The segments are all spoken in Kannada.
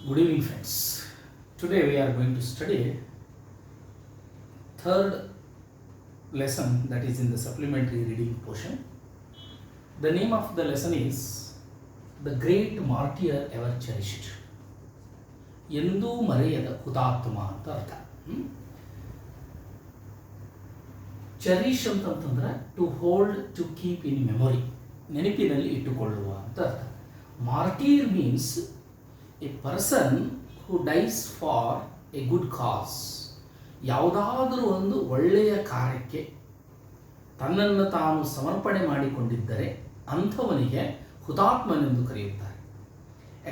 Good evening, friends. Today we are going to study third lesson that is in the supplementary reading portion. The name of the lesson is The Great Martyr Ever Cherished. ಎಂದೂ ಮರೆಯದ ಹುತಾತ್ಮ ಅಂತ ಅರ್ಥ. ಚೆರಿಶ್ ಅಂತಂತಂದ್ರೆ to hold, to keep in memory, ನೆನಪಿನಲ್ಲಿ ಇಟ್ಟುಕೊಳ್ಳುವ ಅಂತ ಅರ್ಥ. Martyr means a person who dies for a good cause. ಯಾವುದಾದರೂ ಒಂದು ಒಳ್ಳೆಯ ಕಾರ್ಯಕ್ಕೆ ತನ್ನನ್ನು ತಾನು ಸಮರ್ಪಣೆ ಮಾಡಿಕೊಂಡಿದ್ದರೆ ಅಂಥವನಿಗೆ ಹುತಾತ್ಮನೆಂದು ಕರೆಯುತ್ತಾರೆ.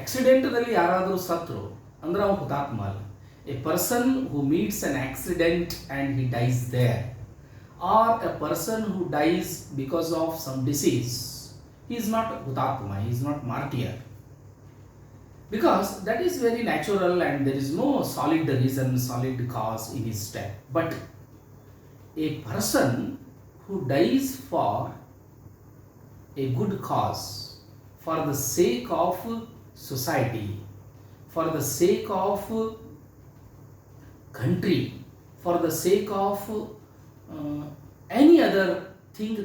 ಆಕ್ಸಿಡೆಂಟ್ನಲ್ಲಿ ಯಾರಾದರೂ ಸತ್ರು ಅಂದ್ರೆ ಅವನು ಹುತಾತ್ಮ ಅಲ್ಲ. A person who meets an accident and he dies there, or a person who dies because of some disease, he is not Hutatma, he is not martyr. Because that is very natural and there is no solid reason, solid cause in his death. But a person who dies for a good cause, for the sake of society, for the sake of country, for the sake of any other thing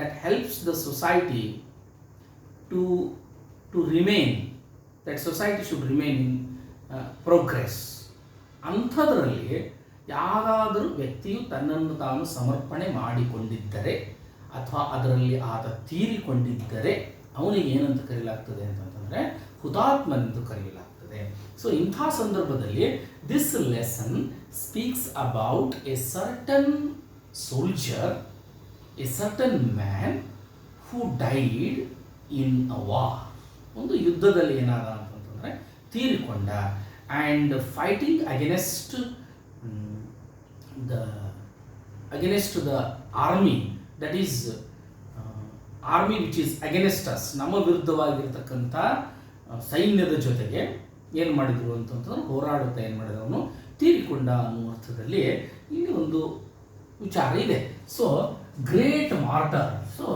that helps the society to remain, that society should remain in progress. ಅಂಥದ್ರಲ್ಲಿ ಯಾರಾದರೂ ವ್ಯಕ್ತಿಯು ತನ್ನನ್ನು ತಾನು ಸಮರ್ಪಣೆ ಮಾಡಿಕೊಂಡಿದ್ದರೆ ಅಥವಾ ಅದರಲ್ಲಿ ಆತ ತೀರಿಕೊಂಡಿದ್ದರೆ ಅವನಿಗೆ ಏನಂತ ಕರೆಯಲಾಗ್ತದೆ ಅಂತಂದರೆ ಹುತಾತ್ಮನೆಂದು ಕರೆಯಲಾಗ್ತದೆ. ಸೊ ಇಂಥ ಸಂದರ್ಭದಲ್ಲಿ this lesson speaks about a certain soldier, a certain man who died in a war. ಒಂದು ಯುದ್ಧದಲ್ಲಿ ಏನಾದ ಅಂತಂತಂದರೆ ತೀರಿಕೊಂಡ, and fighting against the army, that is army which is against us, ನಮ್ಮ ವಿರುದ್ಧವಾಗಿರ್ತಕ್ಕಂಥ ಸೈನ್ಯದ ಜೊತೆಗೆ ಏನು ಮಾಡಿದರು ಅಂತಂತಂದ್ರೆ ಹೋರಾಡುತ್ತಾ ಏನು ಮಾಡಿದ್ರು ಅವನು ತೀರಿಕೊಂಡ ಅನ್ನುವ ಅರ್ಥದಲ್ಲಿ ಇಲ್ಲಿ ಒಂದು ವಿಚಾರ ಇದೆ. So great martyr, so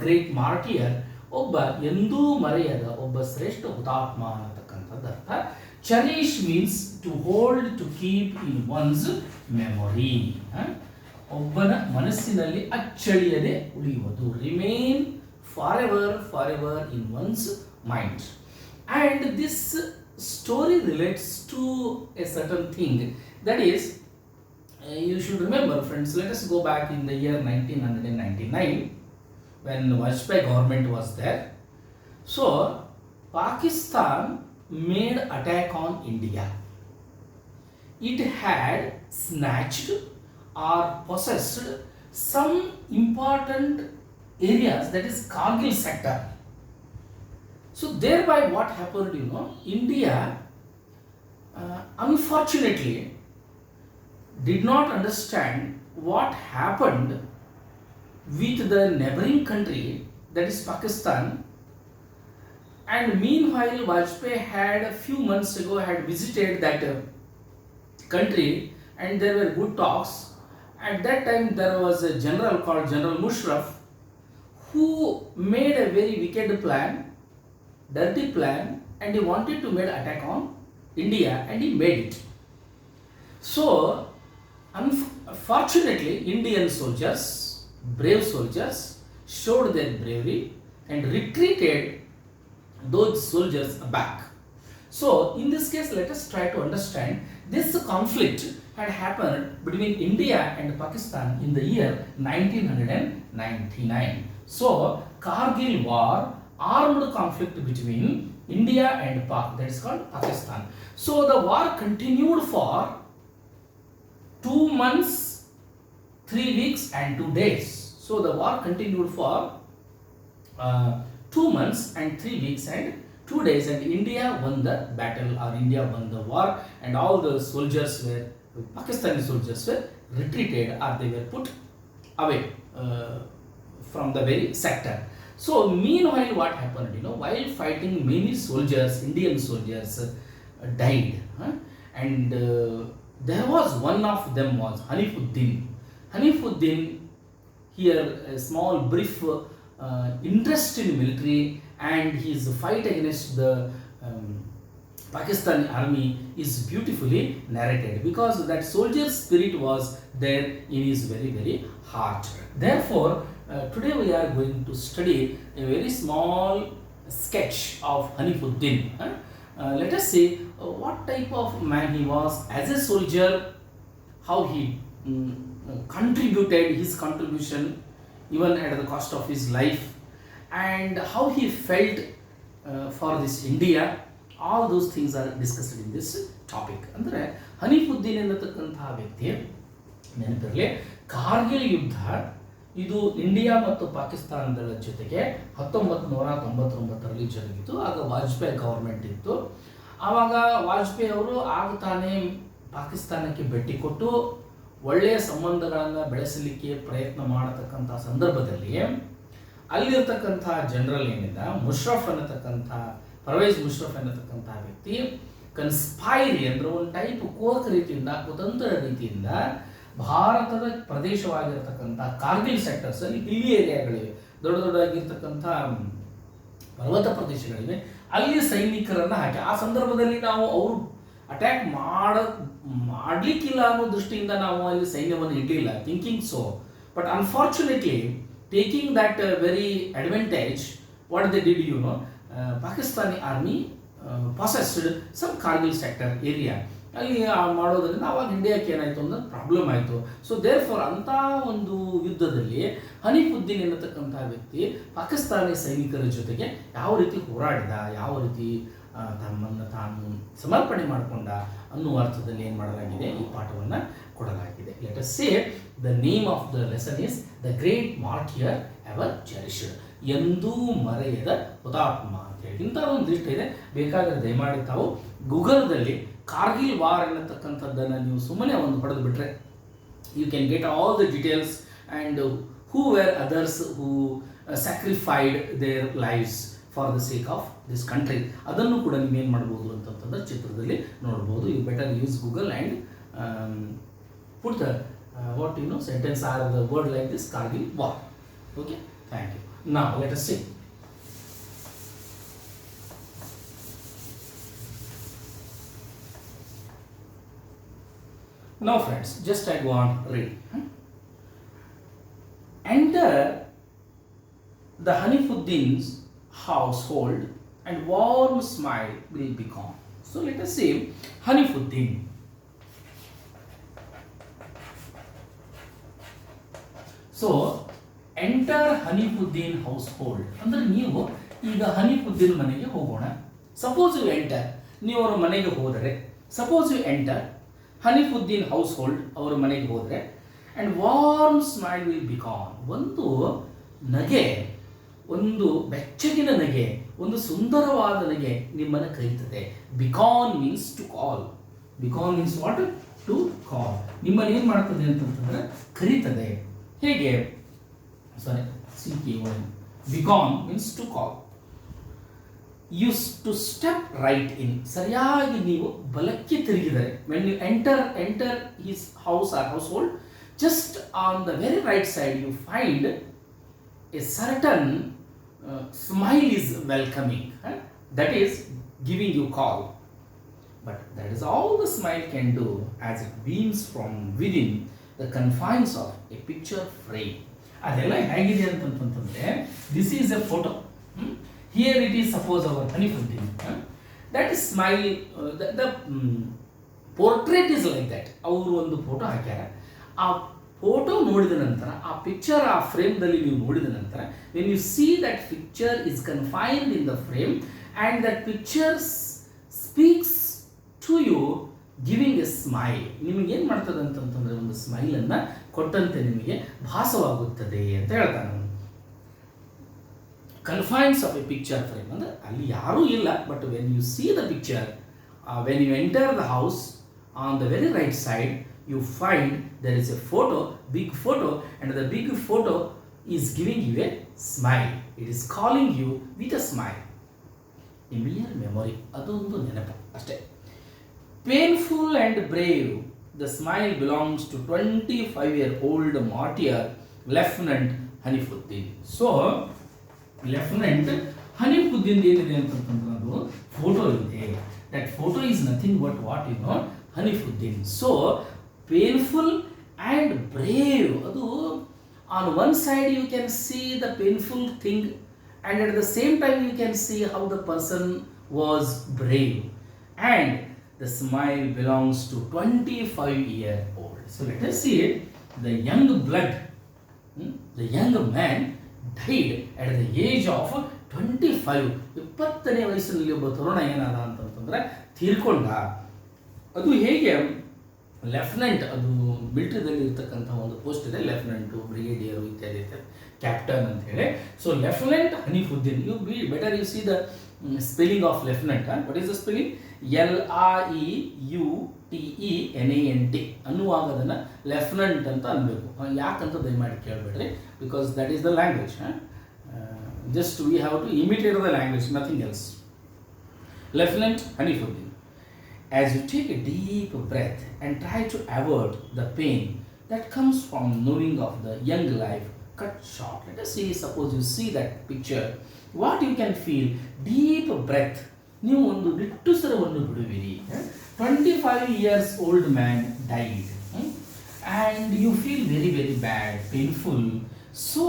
great martyr ಒಬ್ಬ ಎಂದೂ ಮರೆಯದ ಒಬ್ಬ ಶ್ರೇಷ್ಠ ಹುತಾತ್ಮ ಅನ್ನತಕ್ಕಂಥದ್ದು ಅರ್ಥ. Cherish means to hold, to keep in one's memory. ಒಬ್ಬನ ಮನಸ್ಸಿನಲ್ಲಿ ಅಚ್ಚಳಿಯದೆ ಉಳಿಯುವುದು, remain for ever in one's mind. And this story relates to a certain thing, that is, you should remember, friends, let us go back in the year 1999 when Vajpayee government was there. So Pakistan made attack on India. It had snatched or possessed some important areas, that is Kargil sector. So thereby what happened, India unfortunately did not understand what happened with the neighboring country, that is Pakistan. And meanwhile Vajpayee had a few months ago had visited that country and there were good talks. At that time there was a general called General Musharraf who made a very wicked plan, dirty plan, and he wanted to make attack on India, and he made it. So unfortunately, Indian soldiers, brave soldiers, showed their bravery and retreated those soldiers back. So in this case, let us try to understand this conflict had happened between India and Pakistan in the year 1999. So Kargil war, armed conflict between India and Pak, that is called Pakistan. So the war continued for 2 months, 3 weeks and 2 days. So the war continued for 2 months and 3 weeks and 2 days, and India won the battle, or India won the war, and all the soldiers were, Pakistani soldiers were retreated, or they were put away from the very sector. So meanwhile what happened, while fighting, many soldiers, Indian soldiers died, and there was one of them was Hanifuddin. Hanifuddin, here a small brief interest in military and his fight against the Pakistani army is beautifully narrated because that soldier spirit was there in his very very heart. Therefore, today we are going to study a very small sketch of Hanifuddin. Let us see what type of man he was as a soldier, how he contributed his contribution even at the cost of his life, and how he felt for this India. All those things are discussed in this topic. ಅಂದರೆ ಹನಿಫುದ್ದೀನ್ ಎನ್ನತಕ್ಕಂತಹ ವ್ಯಕ್ತಿ ನೆನಪಿರಲಿ, ಕಾರ್ಗಿಲ್ ಯುದ್ಧ ಇದು ಇಂಡಿಯಾ ಮತ್ತು ಪಾಕಿಸ್ತಾನದ ಜೊತೆಗೆ 1999ರಲ್ಲಿ ಜರುಗಿತು. ಆಗ ವಾಜಪೇಯಿ ಗವರ್ಮೆಂಟ್ ಇತ್ತು. ಆವಾಗ ವಾಜಪೇಯಿ ಅವರು ಆಗ ತಾನೇ ಪಾಕಿಸ್ತಾನಕ್ಕೆ ಭೇಟಿ ಕೊಟ್ಟು ಒಳ್ಳೆಯ ಸಂಬಂಧಗಳನ್ನು ಬೆಳೆಸಲಿಕ್ಕೆ ಪ್ರಯತ್ನ ಮಾಡತಕ್ಕಂಥ ಸಂದರ್ಭದಲ್ಲಿ ಅಲ್ಲಿರ್ತಕ್ಕಂಥ ಜನರಲ್ ಏನಿದೆ ಮುಷರಫ್ ಅನ್ನತಕ್ಕಂಥ ಪರ್ವೇಜ್ ಮುಷರಫ್ ಅನ್ನತಕ್ಕಂಥ ವ್ಯಕ್ತಿ ಕನ್ಸ್ಪೈರಿ ಅಂದರೆ ಒಂದು ಟೈಪ್ ಕೋರ್ಕ್ ರೀತಿಯಿಂದ ಕುತಂತ್ರ ರೀತಿಯಿಂದ ಭಾರತದ ಪ್ರದೇಶವಾಗಿರ್ತಕ್ಕಂಥ ಕಾರ್ಗಿಲ್ ಸೆಕ್ಟರ್ಸ್ ಅಲ್ಲಿ ಹಿಲ್ಲಿ ಏರಿಯಾಗಳಿವೆ, ದೊಡ್ಡ ದೊಡ್ಡದಾಗಿರ್ತಕ್ಕಂಥ ಪರ್ವತ ಪ್ರದೇಶಗಳಿವೆ, ಅಲ್ಲಿ ಸೈನಿಕರನ್ನು ಹಾಕಿ ಆ ಸಂದರ್ಭದಲ್ಲಿ ನಾವು ಅವರು ಅಟ್ಯಾಕ್ ಮಾಡಲಿಕ್ಕಿಲ್ಲ ಅನ್ನೋ ದೃಷ್ಟಿಯಿಂದ ನಾವು ಅಲ್ಲಿ ಸೈನ್ಯವನ್ನು ಇಟ್ಟಿಲ್ಲ, thinking so. But unfortunately taking that very advantage, what they did you know, Pakistani army possessed some Kargil sector area. ಅಲ್ಲಿ ಮಾಡೋದ್ರಿಂದ ಅವಾಗ ಇಂಡಿಯಾಕ್ಕೆ ಏನಾಯಿತು ಅಂದ್ರೆ ಪ್ರಾಬ್ಲಮ್ ಆಯಿತು. ಸೊ ದೇರ್ ಫಾರ್ ಅಂಥ ಒಂದು ಯುದ್ಧದಲ್ಲಿ ಹನಿಫುದ್ದೀನ್ ಎನ್ನತಕ್ಕಂಥ ವ್ಯಕ್ತಿ ಪಾಕಿಸ್ತಾನಿ ಸೈನಿಕರ ಜೊತೆಗೆ ಯಾವ ರೀತಿ ಹೋರಾಡಿದ, ಯಾವ ರೀತಿ ತಮ್ಮನ್ನು ತಾನು ಸಮರ್ಪಣೆ ಮಾಡಿಕೊಂಡ ಅನ್ನುವ ಅರ್ಥದಲ್ಲಿ ಏನು ಮಾಡಲಾಗಿದೆ, ಈ ಪಾಠವನ್ನು ಕೊಡಲಾಗಿದೆ. Let us say the name of the lesson is the great martyr ever cherished, ಎಂದೂ ಮರೆಯದ ಹುತಾತ್ಮ ಅಂತ ಹೇಳಿ. ಇಂಥದ್ದೊಂದು ಲಿಸ್ಟ್ ಇದೆ, ಬೇಕಾದರೆ ದಯಮಾಡಿ ತಾವು ಗೂಗಲ್ದಲ್ಲಿ ಕಾರ್ಗಿಲ್ ವಾರ್ ಅನ್ನತಕ್ಕಂಥದ್ದನ್ನು ನೀವು ಸುಮ್ಮನೆ ಒಂದು ಹೊಡೆದು ಬಿಟ್ರೆ you can get all the details and who were others who sacrificed their lives for the sake of this country. ಅದನ್ನು ಕೂಡ ನೀವೇನು ಮಾಡ್ಬೋದು ಅಂತಂತಂದ್ರೆ ಚಿತ್ರದಲ್ಲಿ ನೋಡ್ಬೋದು. You better use Google and put the what you know sentence or the word like this Kargil war. Okay, thank you. Now let us see. Now friends, just I go on read. Enter the Hanifuddin's household and warm smile will become. So let us see Hanifuddin. So enter Hanifuddin household ಅಂದರೆ ನೀವು ಈಗ ಹನಿಫುದ್ದೀನ್ ಮನೆಗೆ ಹೋಗೋಣ. ಸಪೋಸ್ ಯು ಎಂಟರ್, ನೀವು ಅವರ ಮನೆಗೆ ಹೋದರೆ, suppose you enter Hanifuddin household, ಅವರ ಮನೆಗೆ ಹೋದರೆ, and warm smile will beckon, ಒಂದು ನಗೆ, ಒಂದು ಬೆಚ್ಚಗಿನ ನಗೆ, ಒಂದು ಸುಂದರವಾದ ನಗೆ ನಿಮ್ಮನ್ನು ಕರೀತದೆ. Beckon means to call. Beckon means what? To call. ನಿಮ್ಮನ್ನು ಏನು ಮಾಡ್ತದೆ ಅಂತಂತಂದರೆ ಕರೀತದೆ. ಹೇಗೆ? Sorry, CKON. Begon means to call. Used to step right in. ಸರಿಯಾಗಿ ನೀವು ಬಲಕ್ಕೆ ತಿರುಗಿದರೆ, when you enter his house or household, just on the very right side you find a certain smile is welcoming. That is giving you call. But that is all the smile can do as it beams from within the confines of a picture frame. ಅದೆಲ್ಲ ಹೇಗಿದೆ ಅಂತಂತಂದರೆ, this is a photo. Here it is suppose our Hanifuddin. That is smile, the portrait is like that. ಅವರು ಒಂದು ಫೋಟೋ ಹಾಕ್ಯಾರ. ಆ ಫೋಟೋ ನೋಡಿದ ನಂತರ, ಆ ಪಿಕ್ಚರ್ ಆ ಫ್ರೇಮ್ದಲ್ಲಿ ನೀವು ನೋಡಿದ ನಂತರ, when you see that picture is confined in the frame and that picture speaks to you giving a smile, ನಿಮಗೇನು ಮಾಡ್ತದೆ ಅಂತಂತಂದರೆ ಒಂದು ಸ್ಮೈಲನ್ನು ಕೊಟ್ಟಂತೆ ನಿಮಗೆ ಭಾಸವಾಗುತ್ತದೆ ಅಂತ ಹೇಳ್ತಾನೆ. Confines of a picture frame ಅಂದರೆ ಅಲ್ಲಿ ಯಾರೂ ಇಲ್ಲ, but when you see the picture, when you enter the house, on the very right side you find there is a photo, big photo, and the big photo is giving you a smile. It is calling you with a smile. A mere memory, ಅದೊಂದು ನೆನಪು ಅಷ್ಟೇ. Painful and brave, the smile belongs to 25-year-old martyr Lieutenant Hanifuddin. So, Lieutenant Hanifuddin ಏನಿದೆ ಅಂತಂದ್ರೆ ಅದು ಫೋಟೋ ಇದೆ. That photo is nothing but what Hanifuddin. So painful and brave. ಅದು on one side you can see the painful thing, and at the same time you can see how the person was brave, and the smile belongs to 25-year-old. So let us see it. The young blood, the young man died at the age of 25. 20ನೇ ವಯಸ್ಸಿನಲ್ಲಿ ಒಬ್ಬ ತರುಣ ಏನಾದ ಅಂತಂತಂದ್ರೆ ತೀರ್ಕೊಂಡ. ಅದು ಹೇಗೆ? ಲೆಫ್ಟಿನೆಂಟ್, ಅದು ಮಿಲಿಟರಿದಲ್ಲಿ ಇರ್ತಕ್ಕಂಥ ಒಂದು ಪೋಸ್ಟ್ ಇದೆ, ಲೆಫ್ಟಿನೆಂಟು, ಬ್ರಿಗೇಡಿಯರು ಇತ್ಯಾದಿ ಇತ್ಯಾದಿ, ಕ್ಯಾಪ್ಟನ್ ಅಂತ ಹೇಳಿ. So lieutenant Hanifuddin, you be better you see the spelling of lieutenant. What is the spelling? LREUTENANT ಅನ್ನುವಾಗ ಅದನ್ನು ಲೆಫ್ಟಿನೆಂಟ್ ಅಂತ ಅನ್ಬೇಕು. ಯಾಕಂತ ದಯಮಾಡಿ ಕೇಳಬೇಡ್ರಿ, because that is the language. Just we have to imitate the language, nothing else. Lieutenant Hanifuddin. As you take a deep breath and try to avoid the pain that comes from knowing of the young life cut short. Let us see, suppose you see that picture, what you can feel. Deep breath. ನೀವು ಒಂದು ನಿಟ್ಟುಸಿರವನ್ನು ಬಿಡುವಿರಿ. 25 years old man died, and you feel very very bad, painful. So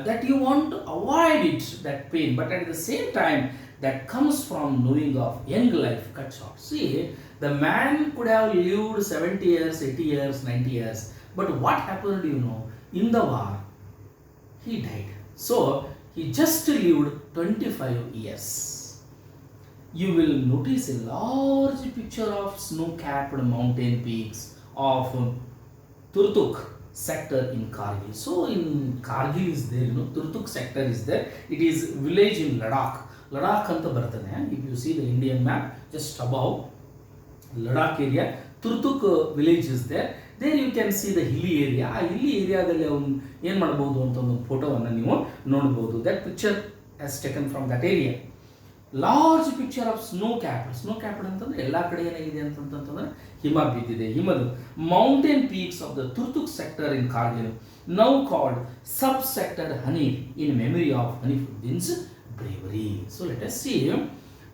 that you want to avoid it, that pain, but at the same time that comes from knowing of young life cut short. See, the man could have lived 70 years, 80 years, 90 years, but what happened, in the war, he died. So he just lived 25 years. You will notice a large picture of snow-capped mountain peaks of Turtuk sector in Kargil. So in Kargil is there, Turtuk sector is there. It is village in Ladakh. Ladakh anta bartane. If you see the Indian map, just above Ladakh area, Turtuk village is there. There you can see the hilly area. ಆ hilly ಏರಿಯಾದಲ್ಲಿ ಅವನು ಏನು ಮಾಡ್ಬೋದು ಅಂತ ಒಂದು ಫೋಟೋವನ್ನು ನೀವು ನೋಡ್ಬೋದು. That picture has taken from that area. Large picture of snow capped ಅಂತಂದ್ರೆ ಎಲ್ಲ ಕಡೆ ಏನಾಗಿದೆ ಅಂತಂತಂದ್ರೆ ಹಿಮ ಬಿದ್ದಿದೆ. ಹಿಮದು mountain peaks of the Turtuk sector in Kargil, now called sub sector Hanif in memory of Hanifuddin's bravery. So let us see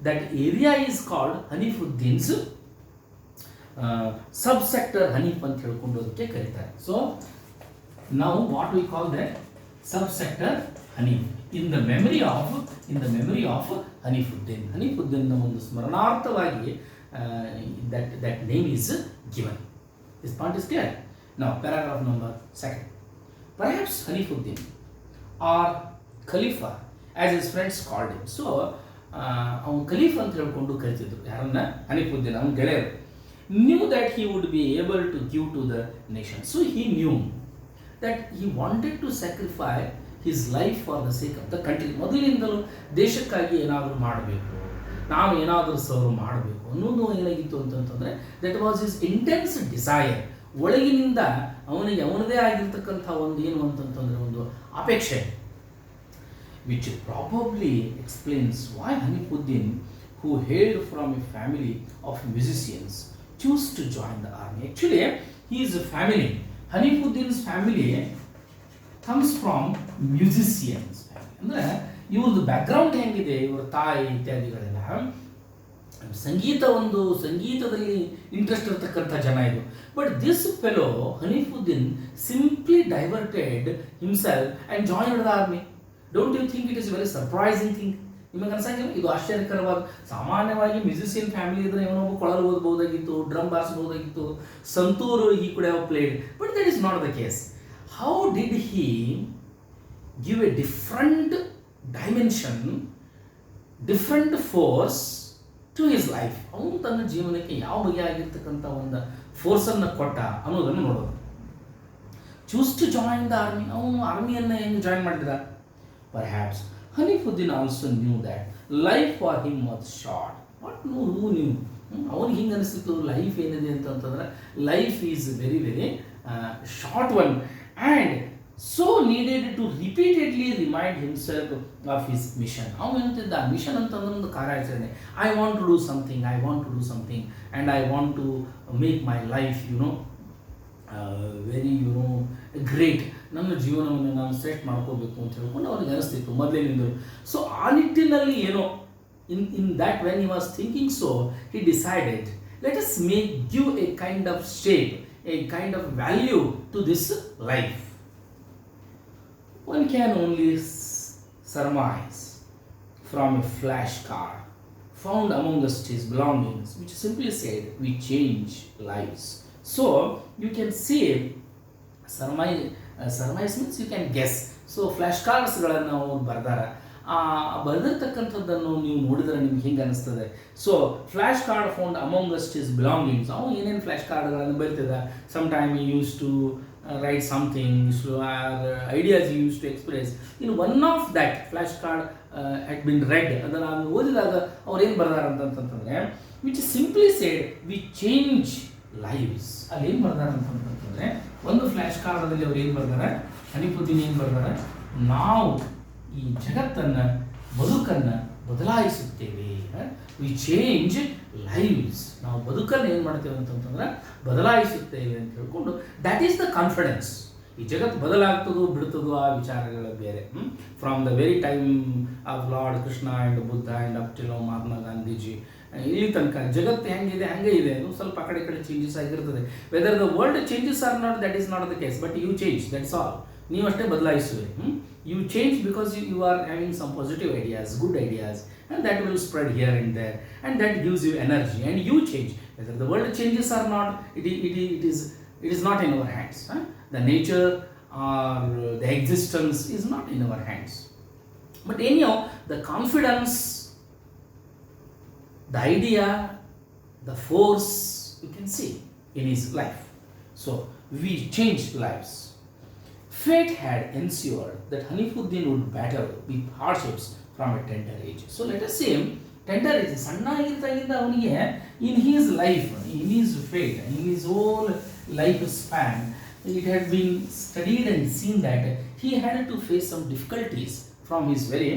that area is called Hanifuddin's subsector Hanif ಅಂತ ಹೇಳ್ಕೊಂಡು ಅದಕ್ಕೆ ಕರೀತಾರೆ. So now what we call that subsector Hanif in the memory of Hanifuddin. Hanifuddin ನ ಒಂದು ಸ್ಮರಣಾರ್ಥವಾಗಿ that name is given. This point is clear. Now paragraph number 2. Perhaps Hanifuddin or Khalifa as his friends called him. So ಅವನು ಖಲೀಫ್ ಅಂತ ಹೇಳ್ಕೊಂಡು ಕರಿತಿದ್ರು ಯಾರನ್ನ? ಹನಿಫುದ್ದೀನ್, ಅವನ ಗೆಳೆಯರು. Knew that he would be able to give to the nation. So he knew that he wanted to sacrifice his life for the sake of the country. ಮೊದಲಿನಿಂದಲೂ ದೇಶಕ್ಕಾಗಿ ಏನಾದರೂ ಮಾಡಬೇಕು, ನಾವು ಏನಾದರೂ ಸರ್ವ್ ಮಾಡಬೇಕು ಅನ್ನೋದು ಏನಾಗಿತ್ತು ಅಂತಂತಂದರೆ that was his intense desire. ಒಳಗಿನಿಂದ ಅವನಿಗೆ ಅವನದೇ ಆಗಿರ್ತಕ್ಕಂಥ ಒಂದು ಏನು ಅಂತಂತಂದರೆ ಒಂದು ಅಪೇಕ್ಷೆ. Which probably explains why Hanifuddin, who hailed from a family of musicians, chose to join the army. Actually, his family, Hanifuddin's family, comes from musicians. ಅಂದರೆ ಇವ್ರದ್ದು ಬ್ಯಾಕ್ಗ್ರೌಂಡ್ ಹೆಂಗಿದೆ, ಇವರ ತಾಯಿ ಇತ್ಯಾದಿಗಳೆಲ್ಲ ಸಂಗೀತದಲ್ಲಿ ಇಂಟ್ರೆಸ್ಟ್ ಇರತಕ್ಕಂಥ ಜನ ಇದು. But this fellow Hanifuddin simply diverted himself and joined the army. Don't you think it is very surprising thing? ನಿಮಗೆ ಅನ್ಸಂಗಿಲ್ಲ ಇದು ಆಶ್ಚರ್ಯಕರವಾದ? ಸಾಮಾನ್ಯವಾಗಿ ಮ್ಯೂಸಿಷಿಯನ್ ಫ್ಯಾಮಿಲಿ ಇದ್ರೆ ಇವನೊಬ್ಬ ಕೊಳಲು ಓದಬಹುದಾಗಿತ್ತು, ಡ್ರಮ್ ಬಾರಿಸಬಹುದಾಗಿತ್ತು, santoor he could have played, but that is not the case. How did he give a different dimension, different force to his life? ಅವನು ತನ್ನ ಜೀವನಕ್ಕೆ ಯಾವ ಬಗೆಯಾಗಿರ್ತಕ್ಕಂಥ ಒಂದು ಫೋರ್ಸನ್ನು ಕೊಟ್ಟ ಅನ್ನೋದನ್ನು ನೋಡೋದು. Choose to join the army, ಅವನು ಆರ್ಮಿಯನ್ನು ಹೆಂಗೆ ಜಾಯಿನ್ ಮಾಡಿದ? Perhaps Hanifuddin also knew that life for him was short. What who knew? ಅವನಿಗೆ ಹಿಂಗೆ ಅನಿಸ್ತಿತ್ತು ಲೈಫ್ ಏನಿದೆ ಅಂತಂತಂದ್ರೆ life is very very short one, and so needed to repeatedly remind himself of his mission. ಅವನು ಹೇಳ್ತಿದ್ದ ಮಿಷನ್ ಅಂತಂದ್ರೆ ಒಂದು ಕಾರ್ಯಾಚರಣೆ. I want to do something and I want to make my life very great. ನನ್ನ ಜೀವನವನ್ನು ನಾನು ಸೆಟ್ ಮಾಡ್ಕೋಬೇಕು ಅಂತ ಹೇಳ್ಕೊಂಡು ಅವ್ರಿಗೆ ಅನಿಸ್ತಿತ್ತು ಮೊದಲಿನಿಂದಲೂ. ಸೊ ಆ ನಿಟ್ಟಿನಲ್ಲಿ ಏನೋ in that when he was thinking so, he decided, let us give a kind of shape, a kind of value to this life. One can only surmise from a flashcard found amongst his belongings, which simply said, we change lives. So you can see surmise means you can guess. So flash ಕಾರ್ಡ್ಸ್ಗಳನ್ನು ಅವ್ರು ಬರ್ದಾರ. ಆ ಬರೆದಿರ್ತಕ್ಕಂಥದ್ದನ್ನು ನೀವು ನೋಡಿದರೆ ನಿಮ್ಗೆ ಹಿಂಗೆ ಅನಿಸ್ತದೆ. So flash card found amongst his belongings. ಅವನು ಏನೇನು ಫ್ಲ್ಯಾಶ್ ಕಾರ್ಡ್ಗಳನ್ನು ಬರೀತಿದ್ದ. Some time I use to write something, so ideas he used to express. In one of that flash card had been read, ಅದನ್ನು ನಾನು ಓದಿದಾಗ ಅವ್ರು ಏನು ಬರ್ದಾರ ಅಂತಂತಂದರೆ, which simply said we change lives. ಅಲ್ಲಿ ಏನು ಬರ್ದಾರ ಅಂತಂತಂದರೆ, ಒಂದು ಫ್ಲ್ಯಾಶ್ ಕಾರ್ಡಲ್ಲಿ ಅವ್ರು ಏನು ಬರ್ದಾರೆ, ಹನಿಫುದ್ದೀನ್ ಏನು ಬರ್ದಾರೆ, ನಾವು ಈ ಜಗತ್ತನ್ನು ಬದುಕನ್ನು ಬದಲಾಯಿಸುತ್ತೇವೆ. We change lives. ನಾವು ಬದುಕನ್ನು ಏನು ಮಾಡ್ತೇವೆ ಅಂತಂತಂದ್ರೆ ಬದಲಾಯಿಸುತ್ತೇವೆ ಅಂತ ಹೇಳ್ಕೊಂಡು, ದ್ಯಾಟ್ ಈಸ್ ದ ಕಾನ್ಫಿಡೆನ್ಸ್. ಈ ಜಗತ್ತು ಬದಲಾಗ್ತದೋ ಬಿಡ್ತದೋ ಆ ವಿಚಾರಗಳು ಬೇರೆ. From the very time of lord Krishna and Buddha and up till Mahatma Gandhiji ಇಲ್ಲಿ ತನಕ ಜಗತ್ತು ಹೆಂಗಿದೆ ಹಂಗೆ ಇದೆ. ಅದು ಸ್ವಲ್ಪ ಆ ಕಡೆ ಚೇಂಜಸ್ ಆಗಿರ್ತದೆ. Whether the world changes or not, that is not the case, but you change, that's all. ನೀವು ಅಷ್ಟೇ ಬದಲಾಯಿಸುವೆ. You change because you are having some positive ideas, good ideas, and that will spread here and there, and that gives you energy, and you change. Whether the world changes or not, it is not in our hands. The nature or the existence is not in our hands. But anyhow, the confidence, the idea, the force, you can see in his life. So we change lives. Fate had ensured that Hanifuddin would battle with hardships from a tender age. So let us say tender age, ಸಣ್ಣಾಗಿದ್ದಾಗಿಂದ ಅವನಿಗೆ in his life, in his fate, in his whole life span, it had been studied and seen that he had to face some difficulties from his very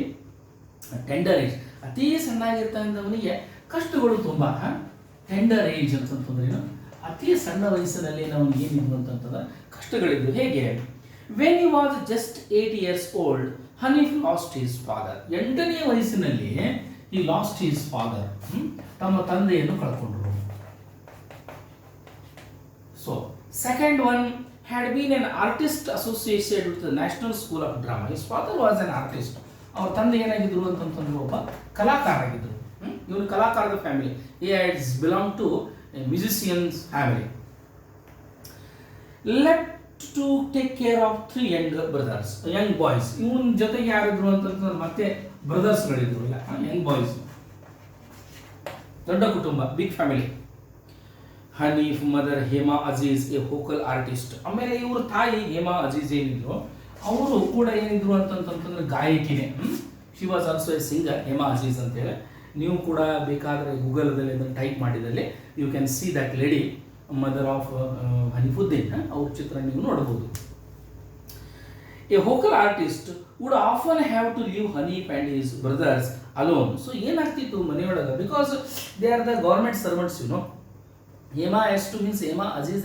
tender age. ಅತಿ ಸಣ್ಣಾಗಿರ್ತಾಗಿಂದ ಅವನಿಗೆ ಕಷ್ಟಗಳು ತುಂಬ. ಟೆಂಡರ್ ಏಜ್ ಅಂತಂತಂದ್ರೆ ಅತಿ ಸಣ್ಣ ವಯಸ್ಸಿನಲ್ಲಿ ನಮಗೆ ಏನಿದ್ವು ಅಂತಂತಂದ್ರೆ ಕಷ್ಟಗಳಿದ್ವು. ಹೇಗೆ? When he was just 8 years old, Hanif lost his father. 8ನೇ ವಯಸ್ಸಿನಲ್ಲಿ he lost his father. ತಮ್ಮ ತಂದೆಯನ್ನು ಕಳ್ಕೊಂಡ್ರು. So second one had been an artist associated with the National School of Drama. His father was an artist. ಅವ್ರ ತಂದೆ ಏನಾಗಿದ್ರು ಅಂತಂತಂದ್ರೆ ಒಬ್ಬ ಕಲಾಕಾರ ಆಗಿದ್ರು. ಇವರು ಕಲಾಕಾರದ family. He has belonged to a musician's family. Left to take care of 3 young brothers, young boys. ಇವನ್ ಜೊತೆಗೆ ಯಾರಿದ್ರು ಅಂತಂದ್ರೆ ಮತ್ತೆ ಬ್ರದರ್ಸ್ಗಳಿದ್ರು, ಇಲ್ಲ ಯಂಗ್ ಬಾಯ್ಸ್. ದೊಡ್ಡ ಕುಟುಂಬ, big family. Haneef mother Hema Aziz a vocal artist. ಆಮೇಲೆ ಇವ್ರ ತಾಯಿ ಹೇಮಾ ಅಜೀಜ್ ಏನಿದ್ರು ಅವರು ಕೂಡ ಏನಿದ್ರು ಅಂತಂತಂದ್ರೆ ಗಾಯಕಿನೇ. She was also a singer, Hema Aziz ಅಂತೇಳಿ. ನೀವು ಕೂಡ ಬೇಕಾದರೆ ಗೂಗಲ್ದಲ್ಲಿ ಅದನ್ನು ಟೈಪ್ ಮಾಡಿದಲ್ಲಿ you can see that lady, mother of Hanifuddin. ಅವ್ರ ಚಿತ್ರ ನೀವು ನೋಡಬಹುದು. A vocal artist would often have to leave Hanif and his brothers alone. So ಏನಾಗ್ತಿತ್ತು ಮನೆಯೊಳಗೆ, because they are the government servants, you know. Hema Hema Aziz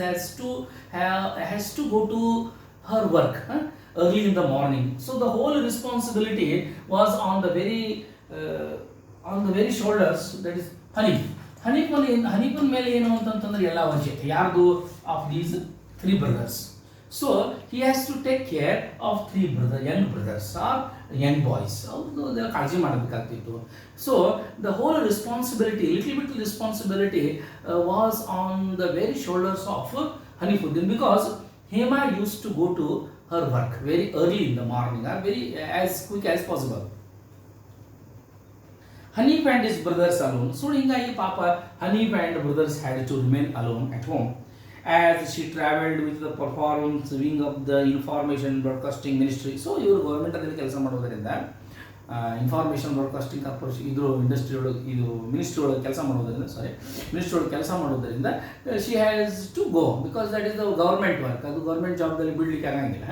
has to go to her work early in the morning. So the whole responsibility was on the very shoulders, that is ಹನೀಫನ್ ಮೇಲೆ ಏನು ಅಂತಂತಂದ್ರೆ ಎಲ್ಲ ವಜೆ ಯಾರ್ದು, of these 3 brothers. So he has to take care of 3 young brothers or young boys. ಅವ್ರದ್ದು ಕಾಳಜಿ ಮಾಡಬೇಕಾಗ್ತಿತ್ತು. So the whole responsibility, little bit responsibility was on the very shoulders of Hanifuddin, because Hema used to go to her work very early in the morning, or very as quick as possible. Hanif and his brothers alone. So ಹಿಂಗಾಗಿ ಪಾಪ Hanif and brothers had to remain alone at home as she travelled with the performance wing of the information broadcasting ministry. So ಇವರು ಗೌರ್ಮೆಂಟ್ ಅಲ್ಲಿ ಕೆಲಸ ಮಾಡೋದರಿಂದ, ಇನ್ಫಾರ್ಮೇಷನ್ ಬ್ರಾಡ್ಕಾಸ್ಟಿಂಗ್ ಕಾರ್ಪೊರೇಷನ್ ಇದ್ರ ಇಂಡಸ್ಟ್ರಿ ಒಳಗೆ, ಇದು ಮಿನಿಸ್ಟ್ರಿ ಒಳಗೆ ಕೆಲಸ ಮಾಡೋದರಿಂದ she has to go, because that is the government work. ಅದು ಗೌರ್ಮೆಂಟ್ ಜಾಬ್ದಲ್ಲಿ ಬಿಡ್ಲಿಕ್ಕೆ ಆಗಂಗಿಲ್ಲ.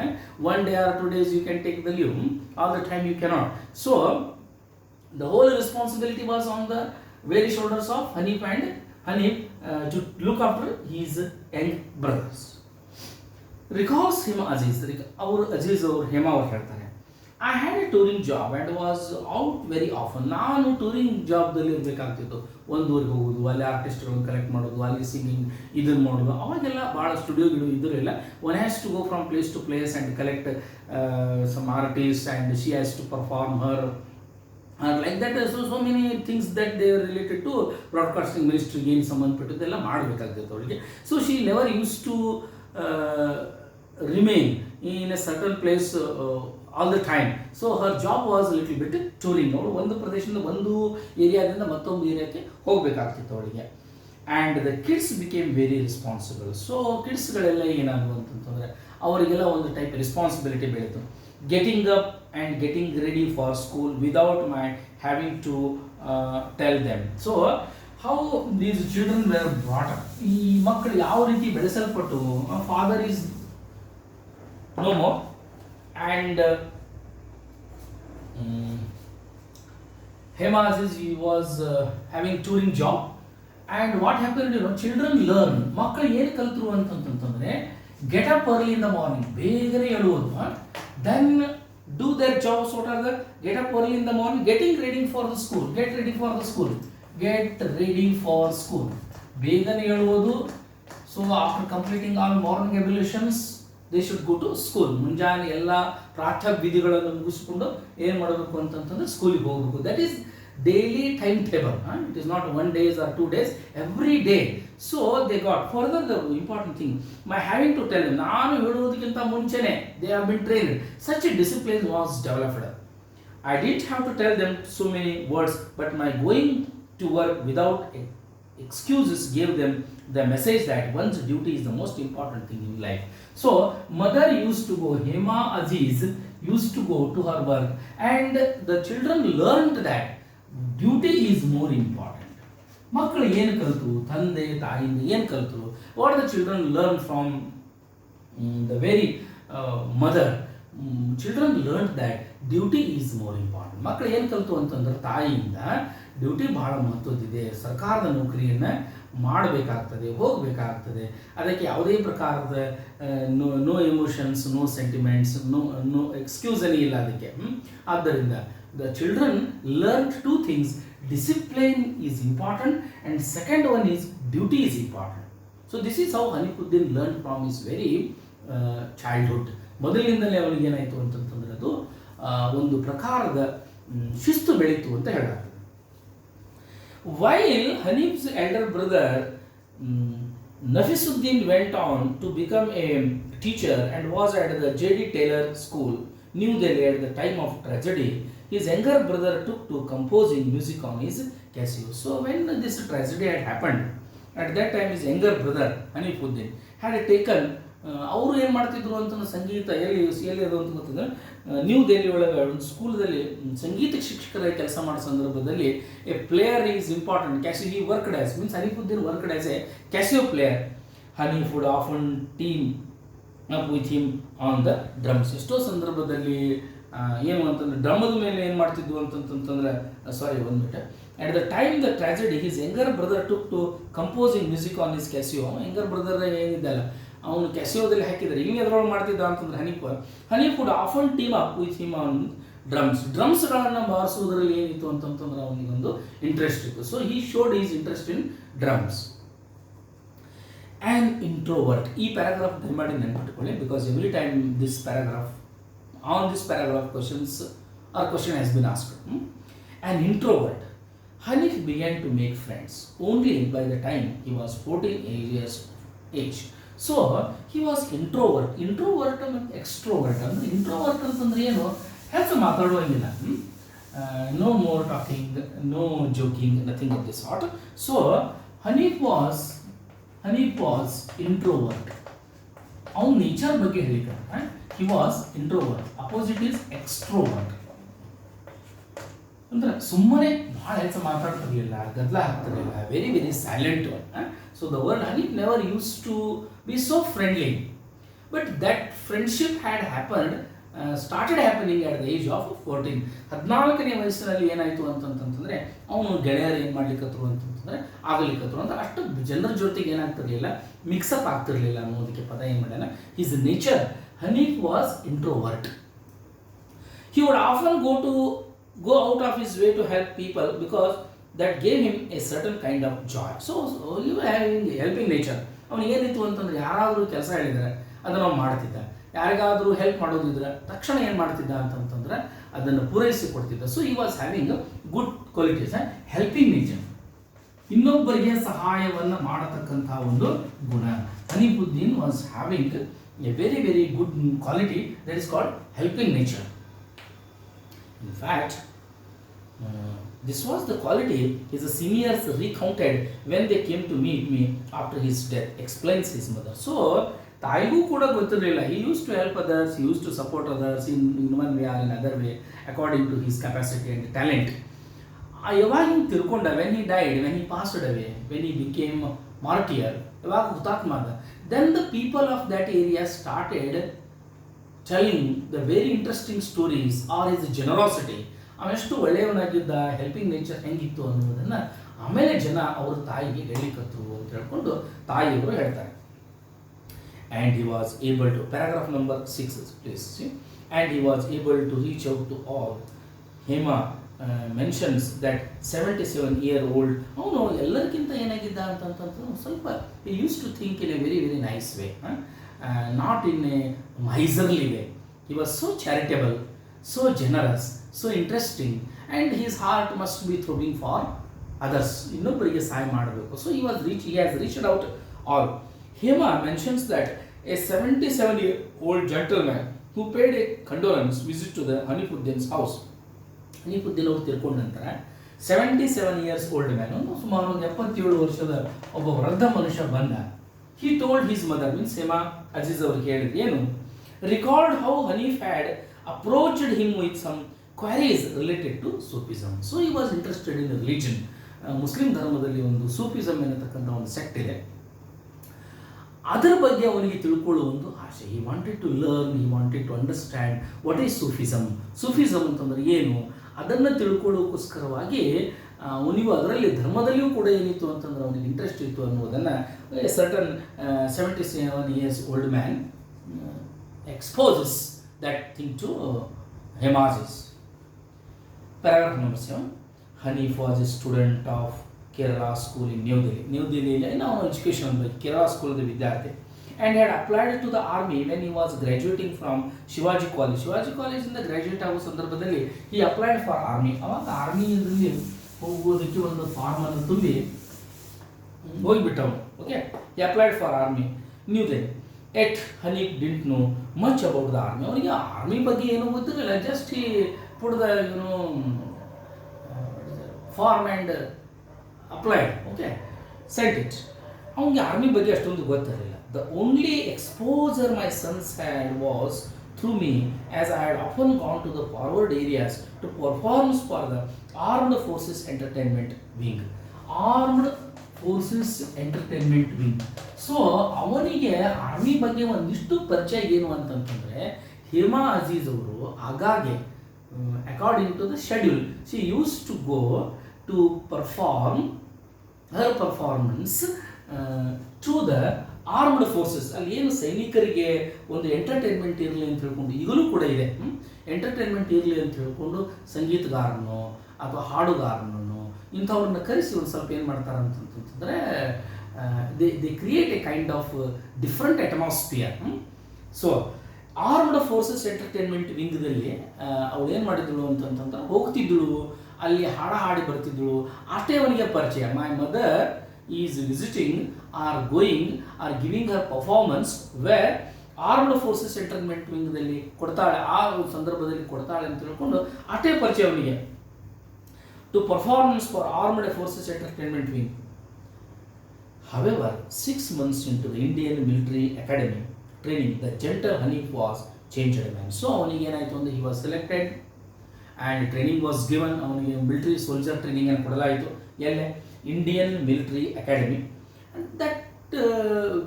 1 day or 2 days you can take the leave, all the time you cannot. So the whole responsibility was on the very shoulders of Hanif to look after his young brothers. Recalls Hema Aziz, ಅವರು ಅಜೀಜ್ ಅವರು ಹೇಮಾ ಅವರು ಹೇಳ್ತಾರೆ, I had A touring job and was out very often. ನಾನು ಟೂರಿಂಗ್ ಜಾಬ್ದಲ್ಲಿ ಇರಬೇಕಾಗ್ತಿತ್ತು. ಒಂದು ಊರಿಗೆ ಹೋಗೋದು, ಅಲ್ಲಿ ಆರ್ಟಿಸ್ಟ್ಗಳನ್ನು ಕಲೆಕ್ಟ್ ಮಾಡೋದು, ಅಲ್ಲಿ ಸಿಂಗಿಂಗ್ ಇದನ್ನು ಮಾಡೋದು. ಅವಾಗೆಲ್ಲ ಭಾಳ ಸ್ಟುಡಿಯೋಗಳು ಇದ್ದಿರಲಿಲ್ಲ. One has to go from place to place and collect some artist and she has to perform her like that. So many things that they are related to broadcasting ಮಿನಿಸ್ಟ್ರಿಗೆ ಏನು ಸಂಬಂಧಪಟ್ಟಿದ್ದೆಲ್ಲ ಮಾಡಬೇಕಾಗ್ತಿತ್ತು ಅವಳಿಗೆ. So she never use to remain in a certain place all the time. So her job was little bit touring. ಅವಳು ಒಂದು ಪ್ರದೇಶದಿಂದ ಒಂದು ಏರಿಯಾದಿಂದ ಮತ್ತೊಂದು ಏರಿಯಾಕ್ಕೆ ಹೋಗಬೇಕಾಗ್ತಿತ್ತು ಅವಳಿಗೆ. And the kids became very responsible. So ಕಿಡ್ಸ್ಗಳೆಲ್ಲ ಏನಾದ್ರು ಅಂತಂತಂದರೆ ಅವರಿಗೆಲ್ಲ ಒಂದು ಟೈಪ್ ರೆಸ್ಪಾನ್ಸಿಬಿಲಿಟಿ ಬೆಳೀತು. Getting up and getting ready for school without my having to tell them. So how these children were brought up. ಈ ಮಕ್ಕಳು ಯಾವ ರೀತಿ ಬೆಳೆಸಲ್ಪಟ್ಟು, father is no more and Hema Aziz, he was having touring job, and what happened, children learn. ಮಕ್ಕಳು ಏನು ಕಲ್ತರು ಅಂತಂತಂದ್ರೆ get up early in the morning, ಬೇಗನೆ ಏಳುವುದು, then do their jobs. What are the get up early in the morning, getting ready for the school, get ready for the school, get ready for school, ಬೇಗನೆ ಏಳುವುದು. So after completing all morning ablutions they should go to school. ಮುಂಜಾನೆ ಎಲ್ಲ ಪ್ರಾತಃ ವಿಧಿಗಳನ್ನು ಮುಗಿಸ್ಕೊಂಡು ಏನು ಮಾಡಬೇಕು ಅಂತಂತಂದ್ರೆ ಸ್ಕೂಲಿಗೆ ಹೋಗಬೇಕು. That is daily time table. It is not 1 day or 2 days, every day. So they got further the important thing my having to tell. ನಾನು ಹೇಳುವುದಕ್ಕಿಂತ ಮುಂಚೆನೆ they have been trained. Such a discipline was developed. I didn't have to tell them so many words, but my going to work without excuses gave them the message that one's duty is the most important thing in life. So mother used to go, Hema Aziz used to go to her work, and the children learned that duty is more important. ಮಕ್ಕಳು ಏನು ಕಲಿತು, ತಂದೆ ತಾಯಿಯಿಂದ ಏನು ಕಲಿತು, what the children learn from the very mother. Children learned that duty is more important. ಮಕ್ಕಳು ಏನು ಕಲಿತು ಅಂತಂದ್ರೆ ತಾಯಿಯಿಂದ ಡ್ಯೂಟಿ ಬಹಳ ಮಹತ್ವದಿದೆ. ಸರ್ಕಾರದ ನೌಕರಿಯನ್ನು ಮಾಡಬೇಕಾಗ್ತದೆ, ಹೋಗಬೇಕಾಗ್ತದೆ. ಅದಕ್ಕೆ ಯಾವುದೇ ಪ್ರಕಾರದ no emotions, no sentiments, no ಎಕ್ಸ್ಕ್ಯೂಸನೇ ಇಲ್ಲ ಅದಕ್ಕೆ. ಆದ್ದರಿಂದ the children learn 2 things. Discipline is important and second one is duty is important. So this is how Hanifuddin learn from his very childhood. ಮೊದಲಿನಿಂದಲೇ ಅವನಿಗೆ ಏನಾಯಿತು ಅಂತಂತಂದರೆ ಅದು ಒಂದು ಪ್ರಕಾರದ ಶಿಸ್ತು ಬೆಳೀತು ಅಂತ ಹೇಳಲಾಗ್ತದೆ. While Hanif's elder brother Nafisuddin went on to become a teacher and was at the J.D. Taylor School, New Delhi at the time of tragedy, his younger brother took to composing music on his Casio. So when this tragedy had happened, at that time his younger brother Hanifuddin had taken ಅವರು ಏನು ಮಾಡ್ತಿದ್ರು ಅಂತಂದ್ರೆ ಸಂಗೀತ ಎಲ್ಲಿ ಅದು ಅಂತ ಗೊತ್ತಿದ್ರೆ ನ್ಯೂ ದೆಹಲಿ ಒಳಗೆ ಒಂದು ಸ್ಕೂಲ್ದಲ್ಲಿ ಸಂಗೀತ ಶಿಕ್ಷಕರಾಗಿ ಕೆಲಸ ಮಾಡೋ ಸಂದರ್ಭದಲ್ಲಿ a player is important. Casio he worked as means Haneefuddin worked as a Casio player. Haneef would often team up with him on the drums. ಎಷ್ಟೋ ಸಂದರ್ಭದಲ್ಲಿ ಏನು ಅಂತಂದ್ರೆ ಡ್ರಮ್ಮದ ಮೇಲೆ ಏನು ಮಾಡ್ತಿದ್ವು ಅಂತಂತಂದ್ರೆ ಸಾರಿ ಒಂದು minute. At the time the tragedy, his younger brother took to composing music on his Casio. Younger brother ಏನಿದ್ದಲ್ಲ ಅವನು ಕ್ಯಾಸಿಯೋದಲ್ಲಿ ಹಾಕಿದ್ದಾರೆ. ಹಿಂಗೆ ಎದ್ರೊಳಗೆ ಮಾಡ್ತಿದ್ದ ಅಂತಂದ್ರೆ Hanif would often team up with him on drums. ಡ್ರಮ್ಸ್ಗಳನ್ನು ಬಾರಿಸೋದ್ರಲ್ಲಿ ಏನಿತ್ತು ಅಂತಂತಂದ್ರೆ ಅವನಿಗೊಂದು ಇಂಟ್ರೆಸ್ಟ್ ಇತ್ತು. So he showed his interest in drums. An introvert. ಈ ಪ್ಯಾರಾಗ್ರಾಫ್ ದಯಮಾಡಿ ನೆನ್ಪಿಟ್ಕೊಳ್ಳಿ, because every time this paragraph on this paragraph questions or question has been asked. An introvert. Hanif began to make friends only by the time he was 14 years of age. So he was introvert. Introvert and extrovert. ಅಂದ್ರೆ ಇಂಟ್ರೋವರ್ಟ್ ಅಂತಂದ್ರೆ ಏನು, ಹೆಚ್ಚು ಮಾತಾಡುವಂಗಿಲ್ಲ. No more talking, no joking, nothing of this sort. So Hanif was introvert. ಅವನ ನೇಚರ್ ಬಗ್ಗೆ ಹೇಳಿದ್ದಾರೆ. He was introvert. Opposite is extrovert. ಅಂದ್ರೆ ಸುಮ್ಮನೆ ಭಾಳ ಹೆಚ್ಚು ಮಾತಾಡ್ತಿರ್ಲಿಲ್ಲ, ಗದ್ದಲ ಹಾಕ್ತಿರ್ಲಿಲ್ಲ, very very silent one. So the word Hanif never use to be so friendly, but that friendship had happened started happening at the age of 14. 14ನೇ ವಯಸ್ಸಿನಲ್ಲಿ ಏನಾಯಿತು ಅಂತಂತಂದರೆ ಅವನು ಗೆಳೆಯರು ಏನು ಮಾಡ್ಲಿಕ್ಕತ್ರು ಅಂತಂತಂದರೆ ಆಗಲಿಕ್ಕತ್ರು ಅಂತ ಅಷ್ಟು ಜನರ ಜೊತೆಗೆ ಏನಾಗ್ತಿರ್ಲಿಲ್ಲ, ಮಿಕ್ಸಪ್ ಆಗ್ತಿರ್ಲಿಲ್ಲ ಅನ್ನೋದಕ್ಕೆ ಪದ ಏನು ಮಾಡ್ಯಾನ. His nature Haneef was introvert. He would often go out of his way to help people because that gave him a certain kind of joy. So he was having helping nature. ಅವನಿಗೆ ಏನಿತ್ತು ಅಂತಂದರೆ ಯಾರಾದರೂ ಕೆಲಸ ಹೇಳಿದರೆ ಅದನ್ನು ಅವ್ನು ಮಾಡ್ತಿದ್ದ. ಯಾರಿಗಾದರೂ ಹೆಲ್ಪ್ ಮಾಡೋದಿದ್ರೆ ತಕ್ಷಣ ಏನು ಮಾಡ್ತಿದ್ದ ಅಂತಂತಂದರೆ ಅದನ್ನು ಪೂರೈಸಿ ಕೊಡ್ತಿದ್ದ. So he was having good qualities helping nature. ಇನ್ನೊಬ್ಬರಿಗೆ ಸಹಾಯವನ್ನು ಮಾಡತಕ್ಕಂಥ ಒಂದು ಗುಣ. Hanifuddin was having a very very good quality that is called helping nature. In fact, this was the quality his seniors recounted when they came to meet me after his death, explains his mother. So, ತಾಯಿಗೂ ಕೂಡ ಗೊತ್ತಿರಲಿಲ್ಲ. He used to help others, he used to support others in one way or another way according to his capacity and talent. ಯಾವಾಗ ಹಿಂಗೆ ತಿಳ್ಕೊಂಡ, when he died, when he passed away, when he became martyr, ಯಾವಾಗ ಹುತಾತ್ಮ ಆದ, then the people of that area started telling the very interesting stories or his generosity. ಅವನೆಷ್ಟು ಒಳ್ಳೆಯವನಾಗಿದ್ದ, ಹೆಲ್ಪಿಂಗ್ ನೇಚರ್ ಹೆಂಗಿತ್ತು ಅನ್ನೋದನ್ನು ಆಮೇಲೆ ಜನ ಅವ್ರ ತಾಯಿಗೆ ಹೇಳಿಕತ್ರು ಅಂತ ಹೇಳ್ಕೊಂಡು ತಾಯಿಯವರು ಹೇಳ್ತಾರೆ. And he was able to, paragraph number 6 please see, and he was able to reach out to all. Hema mentions that 77-year-old ಅವನು ಎಲ್ಲರಿಗಿಂತ ಏನಾಗಿದ್ದ ಅಂತಂತಂದ್ರೆ ಸ್ವಲ್ಪ he used to think in a very very nice way, not in a miserly way. He was so charitable, so generous, so interesting, and his heart must be throbbing for others. ಇನ್ನೊಬ್ಬರಿಗೆ ಸಹಾಯ ಮಾಡಬೇಕು. So he has reached out all. Hema mentions that a 77-year-old gentleman who paid a condolence visit to the ಹನಿಫುದ್ದೀನ್ಸ್ house. ಹನಿಫುದ್ದೀನ್ ಅವರು ತೀರ್ಕೊಂಡ ನಂತರ 77 years old man, ಸುಮಾರು ಒಂದು 77 ವರ್ಷದ ಒಬ್ಬ ವೃದ್ಧ ಮನುಷ್ಯ ಬಂದ. He told his mother, means Hema Aziz ಅವ್ರಿಗೆ ಹೇಳಿದ್ರು ಏನು, recalled how Hanif had approached him with some queries related to Sufism. So he was interested in religion. Muslim ಧರ್ಮದಲ್ಲಿ ಒಂದು ಸೂಫಿಸಮ್ ಎನ್ನತಕ್ಕಂಥ ಒಂದು ಸೆಕ್ಟ್ ಇದೆ, ಅದರ ಬಗ್ಗೆ ಅವನಿಗೆ ತಿಳ್ಕೊಳ್ಳೋ ಒಂದು ಆಸೆ. He wanted to learn, he wanted to understand what is Sufism, Sufism ಅಂತಂದ್ರೆ ಏನು, ಅದನ್ನು ತಿಳ್ಕೊಳ್ಳೋಕ್ಕೋಸ್ಕರವಾಗಿ ಅವನಿಗೂ ಅದರಲ್ಲಿ ಧರ್ಮದಲ್ಲಿಯೂ ಕೂಡ ಏನಿತ್ತು ಅಂತಂದ್ರೆ ಅವನಿಗೆ ಇಂಟ್ರೆಸ್ಟ್ ಇತ್ತು ಅನ್ನೋದನ್ನು certain 77 years old man exposes that thing to Hemazis. Paragraph number 7. Hanif was a student of Kerala school in New Delhi. New Delhi ನಾವು ಎಜುಕೇಷನ್ ಕೇರಳ ಸ್ಕೂಲ್ದ ವಿದ್ಯಾರ್ಥಿ, and had applied to the army when he was graduating from Shivaji College. Shivaji College ಇಂದ ಗ್ರಾಜ್ಯುಯೇಟ್ ಆಗೋ ಸಂದರ್ಭದಲ್ಲಿ he applied for army. ಅವಾಗ ಆರ್ಮಿಯಲ್ಲಿ ಹೋಗೋದಕ್ಕೆ ಒಂದು ಫಾರ್ಮ್ ಅನ್ನು ತುಂಬಿ ಹೋಗಿಬಿಟ್ಟವನು. Okay, he applied for army New Delhi. Yet Hanif didn't know much about the army. ಅವನಿಗೆ ಆರ್ಮಿ ಬಗ್ಗೆ ಏನೂ ಗೊತ್ತಿರಲಿಲ್ಲ. Just he put the form and applied. Okay, sent it. ಅವನಿಗೆ ಆರ್ಮಿ ಬಗ್ಗೆ ಅಷ್ಟೊಂದು ಗೊತ್ತಿರಲಿಲ್ಲ. The only exposure my sons had was through me, as I had often gone to the forward areas to perform for the Armed Forces Entertainment Wing. Armed Forces Entertainment Wing. So ಅವನಿಗೆ ಆರ್ಮಿ ಬಗ್ಗೆ ಒಂದಿಷ್ಟು ಪರಿಚಯ ಏನು ಅಂತಂತಂದರೆ, ಹೇಮಾ ಅಜೀಜ್ ಅವರು ಆಗಾಗ್ಗೆ according to the schedule she use to go to perform her performance to the armed forces. ಅಲ್ಲಿ ಏನು ಸೈನಿಕರಿಗೆ ಒಂದು ಎಂಟರ್ಟೈನ್ಮೆಂಟ್ ಇರಲಿ ಅಂತ ಹೇಳ್ಕೊಂಡು, ಈಗಲೂ ಕೂಡ ಇದೆ, ಎಂಟರ್ಟೈನ್ಮೆಂಟ್ ಇರಲಿ ಅಂತ ಹೇಳ್ಕೊಂಡು ಸಂಗೀತಗಾರನೋ ಅಥವಾ ಹಾಡುಗಾರನೋ ಇಂಥವ್ರನ್ನ ಕರೆಸಿ ಒಂದು ಸ್ವಲ್ಪ ಏನು ಮಾಡ್ತಾರೆ ಅಂತಂತಂದರೆ they create a kind of different atmosphere. So armed forces entertainment ವಿಂಗ್ದಲ್ಲಿ ಅವಳು ಏನು ಮಾಡಿದಳು ಅಂತಂತಂದ್ರೆ ಹೋಗ್ತಿದ್ದಳು, ಅಲ್ಲಿ ಹಾಡಿ ಬರ್ತಿದ್ದಳು. ಅಷ್ಟೇ ಅವನಿಗೆ ಪರಿಚಯ. My mother is visiting or going or giving her performance where armed forces entertainment ವಿಂಗ್ದಲ್ಲಿ ಕೊಡ್ತಾಳೆ, ಆ ಸಂದರ್ಭದಲ್ಲಿ ಕೊಡ್ತಾಳೆ ಅಂತ ತಿಳ್ಕೊಂಡು ಅಷ್ಟೇ ಪರಿಚಯ ಅವನಿಗೆ. To performance for armed forces entertainment wing. However, 6 months into the Indian military academy training, the gentle Hanif was changed man. So ಅವನಿಗೆ ಏನಾಯಿತು ಅಂದರೆ he was selected and training was given. ಅವನಿಗೆ ಮಿಲಿಟರಿ ಸೋಲ್ಜರ್ ಟ್ರೈನಿಂಗ್ ಅನ್ನು ಕೊಡಲಾಯಿತು. ಎಲ್ಲೇ Indian military academy. and that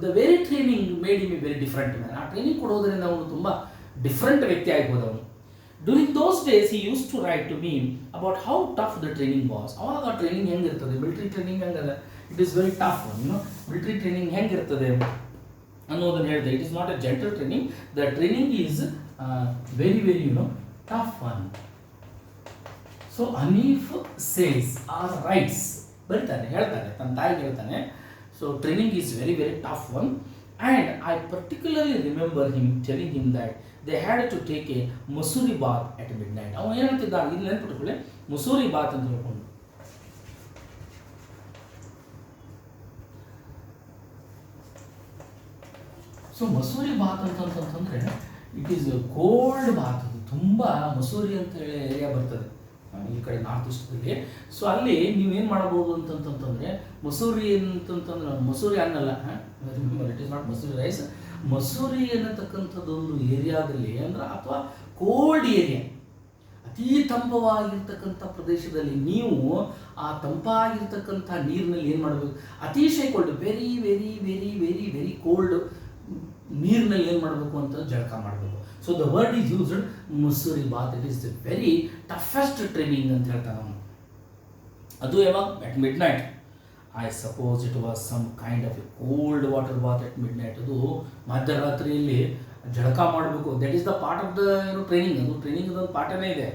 the very training made him a very different man. ಆ ಟ್ರೈನಿಂಗ್ ಕೊಡೋದ್ರಿಂದ ಅವನು ತುಂಬ ಡಿಫ್ರೆಂಟ್ ವ್ಯಕ್ತಿ ಆಗ್ಬೋದು ಅವನು. During those days he used to write to me about how tough the training was. ಅವಾಗ ಟ್ರೈನಿಂಗ್ ಹೆಂಗಿರ್ತದೆ, ಮಿಲಿಟರಿ ಟ್ರೈನಿಂಗ್ ಹೆಂಗದ, it is very tough. Military training ಹೆಂಗಿರ್ತದೆ ಅನ್ನೋದನ್ನು ಹೇಳಿದೆ. It is not a gentle training. The training is very very tough one. So Hanif says or writes, ಬರೀತಾನೆ, ಹೇಳ್ತಾನೆ, ತನ್ನ ತಾಯಿಗೆ ಹೇಳ್ತಾನೆ. So training is very very tough one, and I particularly remember him telling him that they had to take a Masuri bath at midnight. ಅವನು ಏನು ಹೇಳ್ತಿದ್ದ, ಇಲ್ಲಿ ನೆನ್ಪಿಟ್ಕೊಳ್ಳಿ, ಮಸೂರಿ ಬಾತ್ ಅಂತ ಹೇಳ್ಕೊಂಡು. ಸೊ ಮಸೂರಿ ಬಾತ್ ಅಂತಂತಂದರೆ ಇಟ್ ಈಸ್ ಕೋಲ್ಡ್ ಬಾತ್. ಅದು ತುಂಬ ಮಸೂರಿ ಅಂತ ಹೇಳಿ ಏರಿಯಾ ಬರ್ತದೆ ಈ ಕಡೆ ನಾರ್ತ್ ಈಸ್ಟಲ್ಲಿ. ಸೊ ಅಲ್ಲಿ ನೀವೇನು ಮಾಡ್ಬೋದು ಅಂತಂತಂದರೆ, ಮಸೂರಿ ಅಂತಂತಂದ್ರೆ ಮಸೂರಿ ಅನ್ನಲ್ಲ, it is not Masoori rice. Mussoorie ಅನ್ನತಕ್ಕಂಥದ್ದೊಂದು ಏರಿಯಾದಲ್ಲಿ ಅಂದ್ರೆ, ಅಥವಾ ಕೋಲ್ಡ್ ಏರಿಯಾ, ಅತೀ ತಂಪವಾಗಿರ್ತಕ್ಕಂಥ ಪ್ರದೇಶದಲ್ಲಿ ನೀವು ಆ ತಂಪಾಗಿರ್ತಕ್ಕಂಥ ನೀರಿನಲ್ಲಿ ಏನು ಮಾಡಬೇಕು, ಅತಿಶಯ cold, very very very very very cold ನೀರಿನಲ್ಲಿ ಏನು ಮಾಡಬೇಕು ಅಂತ ಜಳಕ ಮಾಡಬೇಕು. So the word is used Mussoorie bath. It is the very toughest training ಅಂತ ಹೇಳ್ತಾನೆ ಅವನು. ಅದು ಯಾವಾಗ, at midnight. I suppose it was some kind of a cold water bath at midnight. ಅದು ಮಧ್ಯರಾತ್ರಿಯಲ್ಲಿ ಜಳಕ ಮಾಡಬೇಕು. That is the part of the training. ಅದು ಟ್ರೈನಿಂಗ್ ಒಂದು ಪಾರ್ಟನೇ ಇದೆ.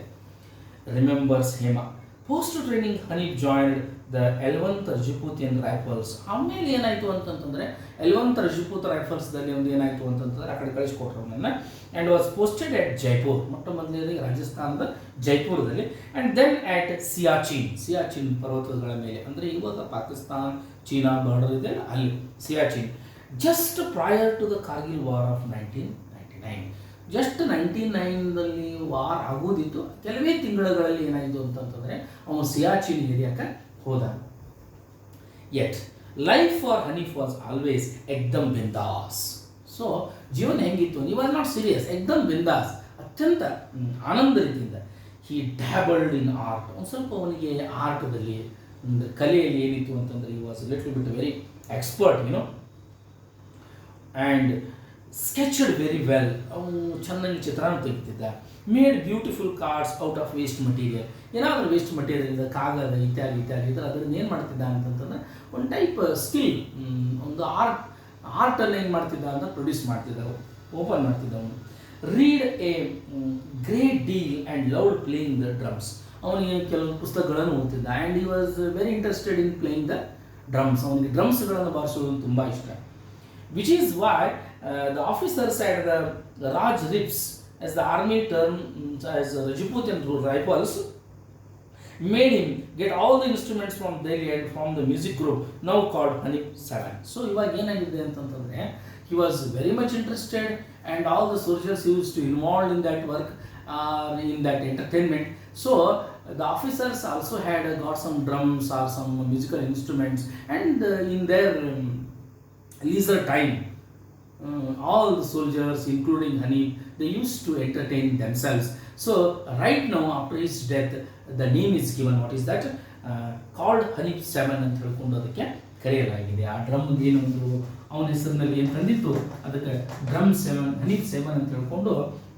Remembers Hema. Post training Hanif joined the 11th Rajputana rifles. ಆಮೇಲೆ ಏನಾಯಿತು ಅಂತಂತಂದರೆ, 11th ರಜಪೂತ್ ರೈಫಲ್ಸ್ದಲ್ಲಿ ಒಂದು ಏನಾಯಿತು ಅಂತಂತಂದರೆ, ಆ ಕಡೆ ಕಳಿಸ್ಕೊಟ್ರು ಅವನನ್ನು. And was posted at Jaipur, ಮೊಟ್ಟ ಮೊದಲನೇದಾಗಿ ರಾಜಸ್ಥಾನದ ಜೈಪುರದಲ್ಲಿ. ಆ್ಯಂಡ್ ದೆನ್ ಆ್ಯಟ್ ಸಿಯಾಚಿನ್ ಪರ್ವತಗಳ ಮೇಲೆ, ಅಂದರೆ ಇವಾಗ ಪಾಕಿಸ್ತಾನ್ ಚೀನಾ ಬಾರ್ಡರ್ ಇದೆ ಅಲ್ಲಿ, Siachen. Just prior to the Kargil war of 1999. Just 1999ದಲ್ಲಿ ವಾರ್ ಆಗೋದಿತ್ತು, ಕೆಲವೇ ತಿಂಗಳಲ್ಲಿ ಏನಾಯಿತು ಅಂತಂತಂದರೆ ಅವನು ಸಿಯಾಚಿನ್ ಏರಿಯಾಕ್ಕೆ ಹೋದ. Yet life for Hanif was always ಎಕ್ದಮ್ ಬಿಂದಾಸ್. ಸೊ ಜೀವನ ಹೆಂಗಿತ್ತು, ಈ ವಾಸ್ ನಾಟ್ ಸೀರಿಯಸ್, ಎಕ್ದಮ್ ಬಿಂದಾಸ್, ಅತ್ಯಂತ ಆನಂದ ರೀತಿಯಿಂದ. He dabbled in art. ಒಂದು ಸ್ವಲ್ಪ ಅವನಿಗೆ ಆರ್ಟ್ದಲ್ಲಿ, ಕಲೆಯಲ್ಲಿ ಏನಿತ್ತು ಅಂತಂದರೆ, he was little bit very expert, and sketched very well. ಅವನು ಚೆನ್ನಾಗಿ ಚಿತ್ರಾನ ತೆಗಿತಿದ್ದ. Made beautiful cards out of waste material. ಏನಾದರೂ ವೇಸ್ಟ್ ಮಟೀರಿಯಲ್, ಕಾಗದ ಇತ್ಯಾದಿ ಇದ್ದರೆ ಅದನ್ನು ಏನು ಮಾಡ್ತಿದ್ದ ಅಂತಂತಂದರೆ, ಒಂದು ಟೈಪ್ ಸ್ಕಿಲ್, ಒಂದು ಆರ್ಟಲ್ಲಿ ಏನು ಮಾಡ್ತಿದ್ದ ಅಂತ ಪ್ರೊಡ್ಯೂಸ್ ಮಾಡ್ತಿದ್ದ, ಓಪನ್ ಮಾಡ್ತಿದ್ದ ಅವನು. Read a great deal and loved playing the drums. ಅವನಿಗೆ ಕೆಲವು ಪುಸ್ತಕಗಳನ್ನು ಓದ್ತಿದ್ದ. And he was very interested in playing the drums. ಅವನಿಗೆ ಡ್ರಮ್ಸ್ಗಳನ್ನು ಬಾರಿಸೋದು ತುಂಬ ಇಷ್ಟ. Which is why the officers at the Raj Rips, as the army termed as Rajputian rifles, made him get all the instruments from Delhi and from the music group now called Hanif 7. So ಇವಾಗ ಏನಾಗಿದೆ ಅಂತಂತಂದರೆ, he was very much interested, and all the soldiers used to involved in that work, in that entertainment. So the officers also had got some drums or some musical instruments, and in their leisure time, all the soldiers, including Hanif, they used to entertain themselves. So right now, after his death, the name is given. What is that? Called Hanif 7 ಅಂತ ಹೇಳ್ಕೊಂಡು ಅದಕ್ಕೆ ಕರೆಯಲಾಗಿದೆ. ಆ ಡ್ರಮ್ ಏನೊಂದು ಅವನ ಹೆಸರಿನಲ್ಲಿ ಏನು ತಂದಿತ್ತು, ಅದಕ್ಕೆ ಡ್ರಮ್ 7, ಹನೀಫ್ 7 ಅಂತ ಹೇಳ್ಕೊಂಡು